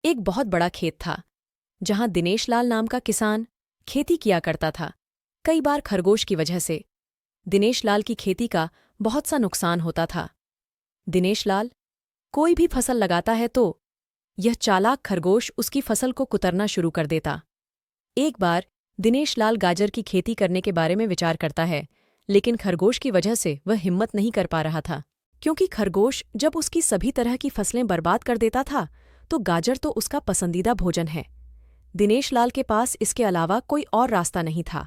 एक बहुत बड़ा खेत था जहां दिनेश लाल नाम का किसान खेती किया करता था। कई बार खरगोश की वजह से दिनेश लाल की खेती का बहुत सा नुकसान होता था। दिनेश लाल कोई भी फसल लगाता है तो यह चालाक खरगोश उसकी फसल को कुतरना शुरू कर देता। एक बार दिनेश लाल गाजर की खेती करने के बारे में विचार करता है, लेकिन खरगोश की वजह से वह हिम्मत नहीं कर पा रहा था, क्योंकि खरगोश जब उसकी सभी तरह की फसलें बर्बाद कर देता था तो गाजर तो उसका पसंदीदा भोजन है। दिनेश लाल के पास इसके अलावा कोई और रास्ता नहीं था।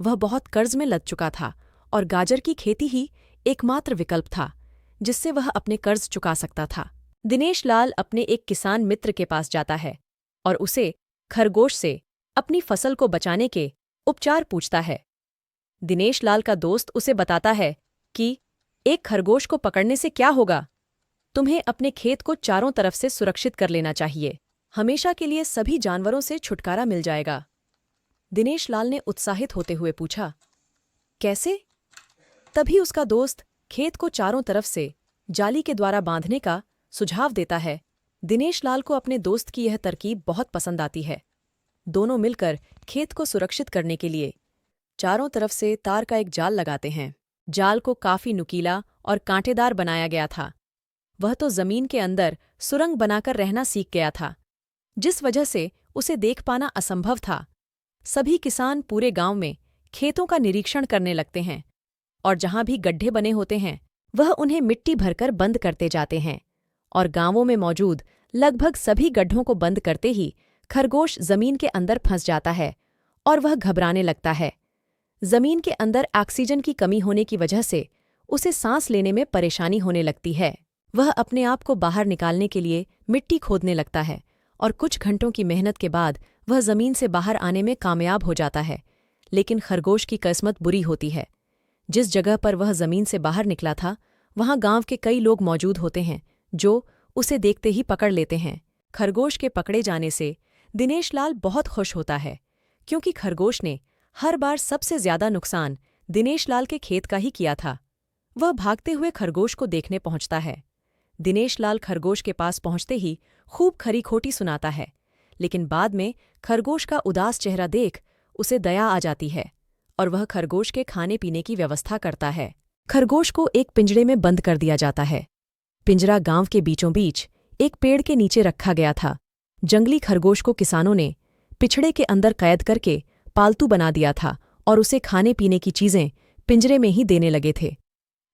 वह बहुत कर्ज में लद चुका था और गाजर की खेती ही एकमात्र विकल्प था जिससे वह अपने कर्ज चुका सकता था। दिनेश लाल अपने एक किसान मित्र के पास जाता है और उसे खरगोश से अपनी फसल को बचाने के उपचार पूछता है। दिनेश लाल का दोस्त उसे बताता है कि एक खरगोश को पकड़ने से क्या होगा, तुम्हें अपने खेत को चारों तरफ से सुरक्षित कर लेना चाहिए। हमेशा के लिए सभी जानवरों से छुटकारा मिल जाएगा। दिनेश लाल ने उत्साहित होते हुए पूछा, कैसे? तभी उसका दोस्त खेत को चारों तरफ से जाली के द्वारा बांधने का सुझाव देता है। दिनेश लाल को अपने दोस्त की यह तरकीब बहुत पसंद आती है। दोनों मिलकर खेत को सुरक्षित करने के लिए चारों तरफ से तार का एक जाल लगाते हैं। जाल को काफी नुकीला और कांटेदार बनाया गया था। वह तो जमीन के अंदर सुरंग बनाकर रहना सीख गया था, जिस वजह से उसे देख पाना असंभव था। सभी किसान पूरे गांव में खेतों का निरीक्षण करने लगते हैं और जहां भी गड्ढे बने होते हैं वह उन्हें मिट्टी भरकर बंद करते जाते हैं। और गांवों में मौजूद लगभग सभी गड्ढों को बंद करते ही खरगोश जमीन के अंदर फंस जाता है और वह घबराने लगता है। जमीन के अंदर ऑक्सीजन की कमी होने की वजह से उसे सांस लेने में परेशानी होने लगती है। वह अपने आप को बाहर निकालने के लिए मिट्टी खोदने लगता है और कुछ घंटों की मेहनत के बाद वह जमीन से बाहर आने में कामयाब हो जाता है। लेकिन खरगोश की किस्मत बुरी होती है। जिस जगह पर वह जमीन से बाहर निकला था वहां गांव के कई लोग मौजूद होते हैं जो उसे देखते ही पकड़ लेते हैं। खरगोश के पकड़े जाने से दिनेश लाल बहुत खुश होता है, क्योंकि खरगोश ने हर बार सबसे ज्यादा नुकसान दिनेश लाल के खेत का ही किया था। वह भागते हुए खरगोश को देखने पहुंचता है। दिनेश लाल खरगोश के पास पहुंचते ही खूब खरी खोटी सुनाता है, लेकिन बाद में खरगोश का उदास चेहरा देख उसे दया आ जाती है और वह खरगोश के खाने पीने की व्यवस्था करता है। खरगोश को एक पिंजड़े में बंद कर दिया जाता है। पिंजरा गांव के बीचों बीच एक पेड़ के नीचे रखा गया था। जंगली खरगोश को किसानों ने पिछड़े के अंदर कैद करके पालतू बना दिया था और उसे खाने पीने की चीजें पिंजरे में ही देने लगे थे।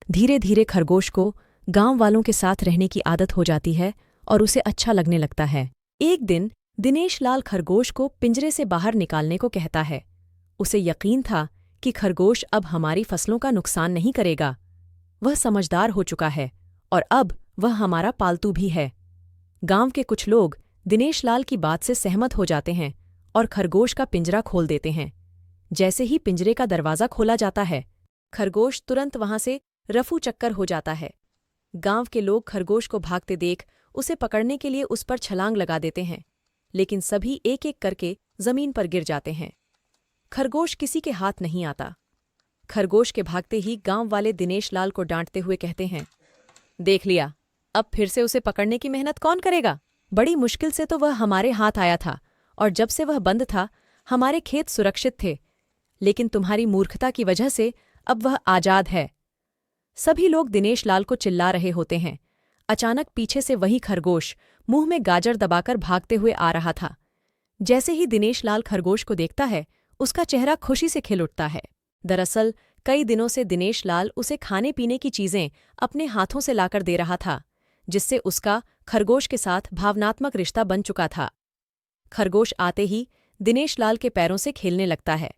धीरे धीरे खरगोश को गांव वालों के साथ रहने की आदत हो जाती है और उसे अच्छा लगने लगता है। एक दिन दिनेश लाल खरगोश को पिंजरे से बाहर निकालने को कहता है। उसे यकीन था कि खरगोश अब हमारी फसलों का नुकसान नहीं करेगा। वह समझदार हो चुका है और अब वह हमारा पालतू भी है। गांव के कुछ लोग दिनेश लाल की बात से सहमत हो जाते हैं और खरगोश का पिंजरा खोल देते हैं। जैसे ही पिंजरे का दरवाज़ा खोला जाता है, खरगोश तुरंत वहां से रफू चक्कर हो जाता है। गांव के लोग खरगोश को भागते देख उसे पकड़ने के लिए उस पर छलांग लगा देते हैं, लेकिन सभी एक एक करके जमीन पर गिर जाते हैं। खरगोश किसी के हाथ नहीं आता। खरगोश के भागते ही गांव वाले दिनेश लाल को डांटते हुए कहते हैं, देख लिया, अब फिर से उसे पकड़ने की मेहनत कौन करेगा? बड़ी मुश्किल से तो वह हमारे हाथ आया था और जब से वह बंद था हमारे खेत सुरक्षित थे, लेकिन तुम्हारी मूर्खता की वजह से अब वह आजाद है। सभी लोग दिनेश लाल को चिल्ला रहे होते हैं। अचानक पीछे से वही खरगोश मुंह में गाजर दबाकर भागते हुए आ रहा था। जैसे ही दिनेश लाल खरगोश को देखता है उसका चेहरा खुशी से खिल उठता है। दरअसल कई दिनों से दिनेश लाल उसे खाने पीने की चीजें अपने हाथों से लाकर दे रहा था, जिससे उसका खरगोश के साथ भावनात्मक रिश्ता बन चुका था। खरगोश आते ही दिनेश लाल के पैरों से खेलने लगता है।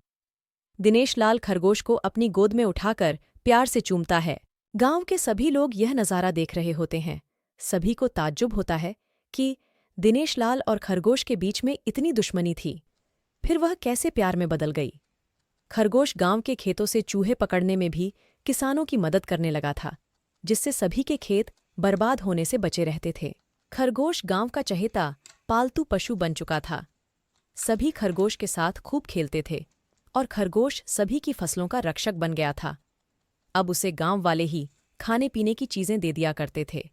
दिनेश लाल खरगोश को अपनी गोद में उठाकर प्यार से चूमता है। गांव के सभी लोग यह नज़ारा देख रहे होते हैं। सभी को ताज्जुब होता है कि दिनेश लाल और खरगोश के बीच में इतनी दुश्मनी थी, फिर वह कैसे प्यार में बदल गई। खरगोश गांव के खेतों से चूहे पकड़ने में भी किसानों की मदद करने लगा था, जिससे सभी के खेत बर्बाद होने से बचे रहते थे। खरगोश गांव का चहेता पालतू पशु बन चुका था। सभी खरगोश के साथ खूब खेलते थे और खरगोश सभी की फसलों का रक्षक बन गया था। अब उसे गांव वाले ही खाने पीने की चीजें दे दिया करते थे।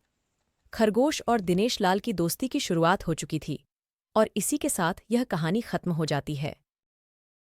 खरगोश और दिनेश लाल की दोस्ती की शुरुआत हो चुकी थी। और इसी के साथ यह कहानी खत्म हो जाती है।